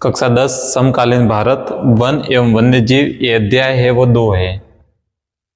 कक्षा 10 समकालीन भारत वन एवं वन्य जीव, ये अध्याय है वो 2 है।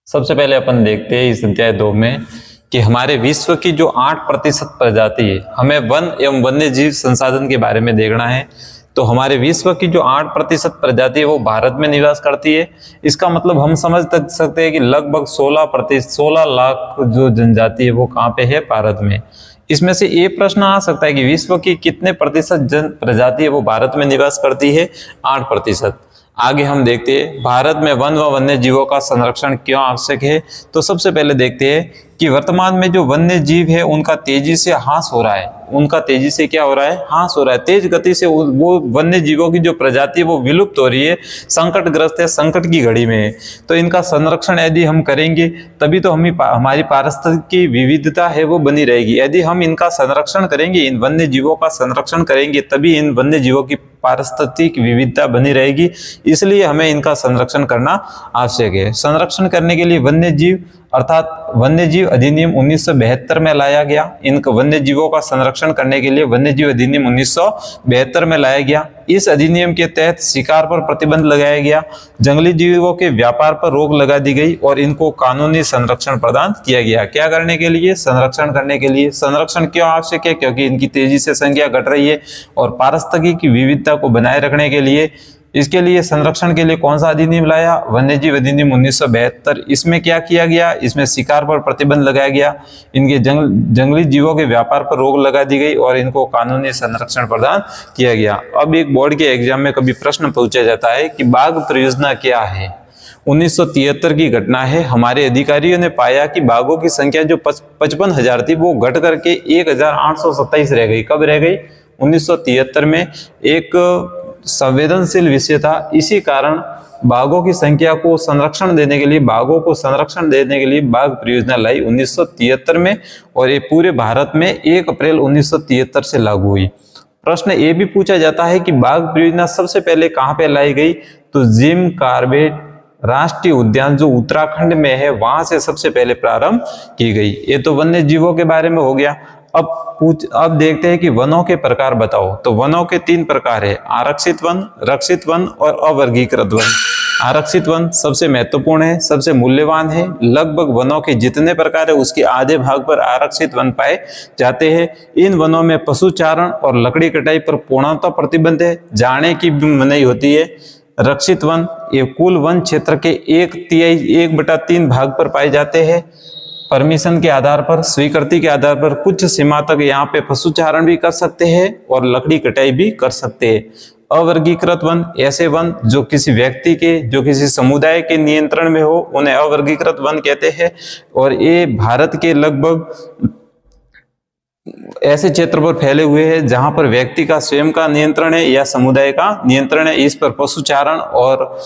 सबसे पहले अपन देखते हैं इस अध्याय 2 में कि हमारे विश्व की जो 8% प्रजाति है, हमें वन एवं वन्य जीव संसाधन के बारे में देखना है। तो हमारे विश्व की जो 8% प्रजाति है वो भारत में निवास करती है। इसका मतलब हम समझ सकते हैं कि लगभग 16 लाख जो जनजाति है वो कहाँ पे है, भारत में। इसमें से ये प्रश्न आ सकता है कि विश्व की कितने प्रतिशत जन प्रजाति है वो भारत में निवास करती है, 8%। आगे हम देखते हैं भारत में वन व वन्य जीवों का संरक्षण क्यों आवश्यक है। तो सबसे पहले देखते हैं कि वर्तमान में जो वन्य जीव है उनका तेजी से ह्रास हो रहा है। उनका तेजी से क्या हो रहा है, ह्रास हो रहा है। तेज गति से वो वन्य जीवों की जो प्रजाति है वो विलुप्त हो रही है, संकटग्रस्त है, संकट की घड़ी में है। तो इनका संरक्षण यदि हम करेंगे तभी तो हमारी पारिस्थितिकी विविधता है वो बनी रहेगी। यदि हम इनका संरक्षण करेंगे, इन वन्य जीवों का संरक्षण करेंगे, तभी इन वन्य जीवों की पारिस्थितिक विविधता बनी रहेगी। इसलिए हमें इनका संरक्षण करना आवश्यक है। संरक्षण करने के लिए वन्य जीव अर्थात वन्य जीव अधिनियम 1972 में लाया गया। इन वन्य जीवों का संरक्षण करने के लिए वन्य जीव अधिनियम 1972 में लाया गया। इस अधिनियम के तहत शिकार पर प्रतिबंध लगाया गया, जंगली जीवों के व्यापार पर रोक लगा दी गई और इनको कानूनी संरक्षण प्रदान किया गया। क्या करने के लिए, संरक्षण करने के लिए। संरक्षण क्यों आवश्यक है, क्योंकि इनकी तेजी से संख्या घट रही है और पारिस्थितिकी विविधता को बनाए रखने के लिए इसके लिए संरक्षण के लिए कौन सा अधिनियम लाया, वन्य जीव अधिनियम 1972। इसमें क्या किया गया, इसमें शिकार पर प्रतिबंध लगाया गया, इनके जंगली जीवों के व्यापार पर रोक लगा दी गई और इनको कानूनी संरक्षण प्रदान किया गया। अब एक बोर्ड के एग्जाम में कभी प्रश्न पूछा जाता है कि बाघ परियोजना क्या है। 1973 की घटना है। हमारे अधिकारियों ने पाया कि बाघों की संख्या जो 55,000 थी वो घट करके 1,827 रह गई। कब रह गई, 1973 में। एक संवेदनशील विषय था, इसी कारण बाघों की संख्या को संरक्षण देने के लिए, बाघों को संरक्षण देने के लिए बाघ परियोजना लाई 1973 में और ये पूरे भारत में 1 अप्रैल 1973 से लागू हुई। प्रश्न ये भी पूछा जाता है कि बाघ परियोजना सबसे पहले कहाँ पे लाई गई, तो जिम कॉर्बेट राष्ट्रीय उद्यान जो उत्तराखंड में है वहां से सबसे पहले प्रारंभ की गई। ये तो वन्य जीवों के बारे में हो गया। अब देखते हैं कि वनों के प्रकार बताओ। तो वनों के 3 प्रकार है, आरक्षित वन, रक्षित वन और अवर्गीकृत वन। आरक्षित वन सबसे महत्वपूर्ण है, सबसे मूल्यवान है। लगभग वनों के जितने प्रकार है उसके आधे भाग पर आरक्षित वन पाए जाते हैं। इन वनों में पशुचारण और लकड़ी कटाई पर पूर्णतः प्रतिबंध है, जाने की भी मनाही होती है। रक्षित वन ये कुल वन क्षेत्र के 1/3 भाग पर पाए जाते हैं। परमिशन के आधार पर, स्वीकृति के आधार पर कुछ सीमा तक यहाँ पे पशुचारण भी कर सकते हैं और लकड़ी कटाई भी कर सकते हैं। अवर्गीकृत वन ऐसे वन जो किसी व्यक्ति के, जो किसी समुदाय के नियंत्रण में हो, उन्हें अवर्गीकृत वन कहते हैं। और ये भारत के लगभग ऐसे क्षेत्र पर फैले हुए हैं जहां पर व्यक्ति का स्वयं का नियंत्रण है या समुदाय का नियंत्रण है। इस पर पशुचारण और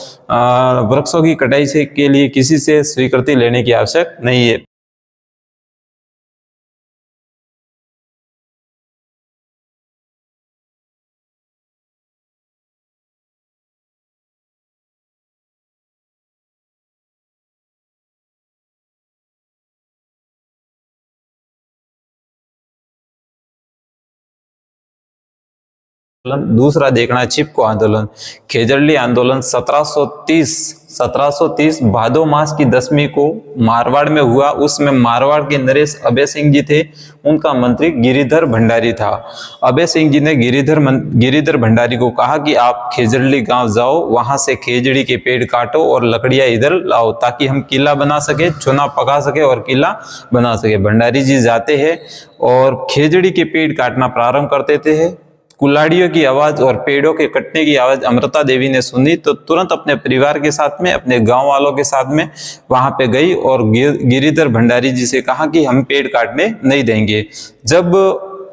वृक्षों की कटाई से के लिए किसी से स्वीकृति लेने की आवश्यक नहीं है। दूसरा देखना है चिपको आंदोलन। खेजड़ली आंदोलन 1730 भादो मास की 10वीं को मारवाड़ में हुआ। उसमें मारवाड़ के नरेश अभय सिंह जी थे, उनका मंत्री गिरिधर भंडारी था। अभय सिंह जी ने गिरिधर भंडारी को कहा कि आप खेजड़ली गांव जाओ, वहां से खेजड़ी के पेड़ काटो और लकड़ियां इधर लाओ ताकि हम किला बना सके, चुना पका सके और किला बना सके। भंडारी जी जाते हैं और खेजड़ी के पेड़ काटना प्रारंभ करते थे। कुल्हाड़ियों की आवाज और पेड़ों के कटने की आवाज अमृता देवी ने सुनी तो तुरंत अपने परिवार के साथ में, अपने गांव वालों के साथ में वहां पे गई और गिरिधर भंडारी जी से कहा कि हम पेड़ काटने नहीं देंगे। जब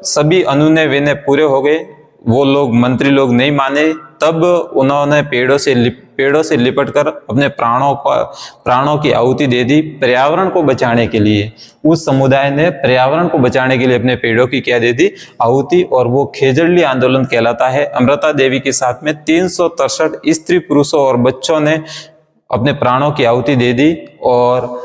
सभी अनुनय विनय पूरे हो गए, वो लोग मंत्री लोग नहीं माने, तब उन्होंने पेड़ों से लिपटकर अपने प्राणों की आहुति दे दी पर्यावरण को बचाने के लिए। उस समुदाय ने पर्यावरण को बचाने के लिए अपने पेड़ों की क्या दे दी, आहुति, और वो खेजड़ली आंदोलन कहलाता है। अमृता देवी के साथ में 363 स्त्री, पुरुषों और बच्चों ने अपने प्राणों की आहुति दे दी। और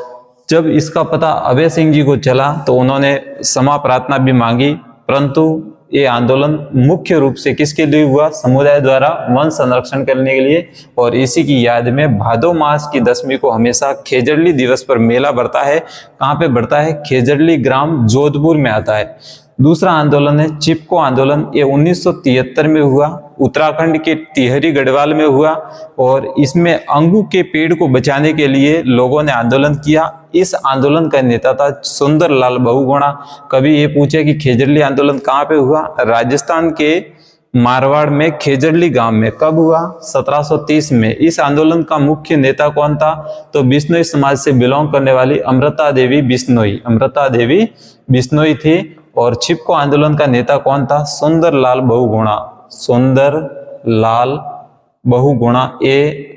जब इसका पता अभय सिंह जी को चला तो उन्होंने क्षमा प्रार्थना भी मांगी, परंतु ये आंदोलन मुख्य रूप से किसके लिए हुआ? समुदाय द्वारा वन संरक्षण करने के लिए। और इसी की याद में भादो मास की 10वीं को हमेशा खेजड़ली दिवस पर मेला बढ़ता है। कहाँ पे बढ़ता है? खेजड़ली ग्राम जोधपुर में आता है। दूसरा आंदोलन है चिपको आंदोलन। ये 1973 में हुआ, उत्तराखंड के टिहरी गढ़वाल में हुआ और इसमें अंगू के पेड़ को बचाने के लिए लोगों ने आंदोलन किया। इस आंदोलन का नेता था सुंदरलाल बहुगुणा। कभी ये पूछे कि खेजड़ली आंदोलन कहाँ पे हुआ? राजस्थान के मारवाड़ में खेजड़ली गांव में। कब हुआ? 1730 में। इस आंदोलन का मुख्य नेता कौन था? तो बिश्नोई समाज से बिलोंग करने वाली अमृता देवी बिश्नोई। अमृता देवी बिश्नोई थी। और चिपको आंदोलन का नेता कौन था? सुंदरलाल बहुगुणा। सुंदरलाल बहुगुणा ये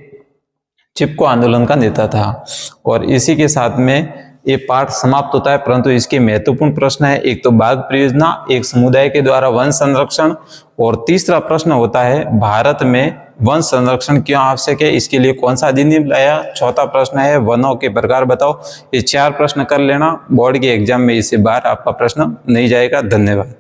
चिपको आंदोलन का नेता था। और इसी के साथ में ये पाठ समाप्त होता है, परंतु इसके महत्वपूर्ण प्रश्न है। एक तो बाघ परियोजना, एक समुदाय के द्वारा वन संरक्षण, और तीसरा प्रश्न होता है भारत में वन संरक्षण क्यों आवश्यक है, इसके लिए कौन सा अधिनियम लाया। चौथा प्रश्न है वनों के प्रकार बताओ। ये 4 प्रश्न कर लेना, बोर्ड के एग्जाम में इससे बाहर आपका प्रश्न नहीं जाएगा। धन्यवाद।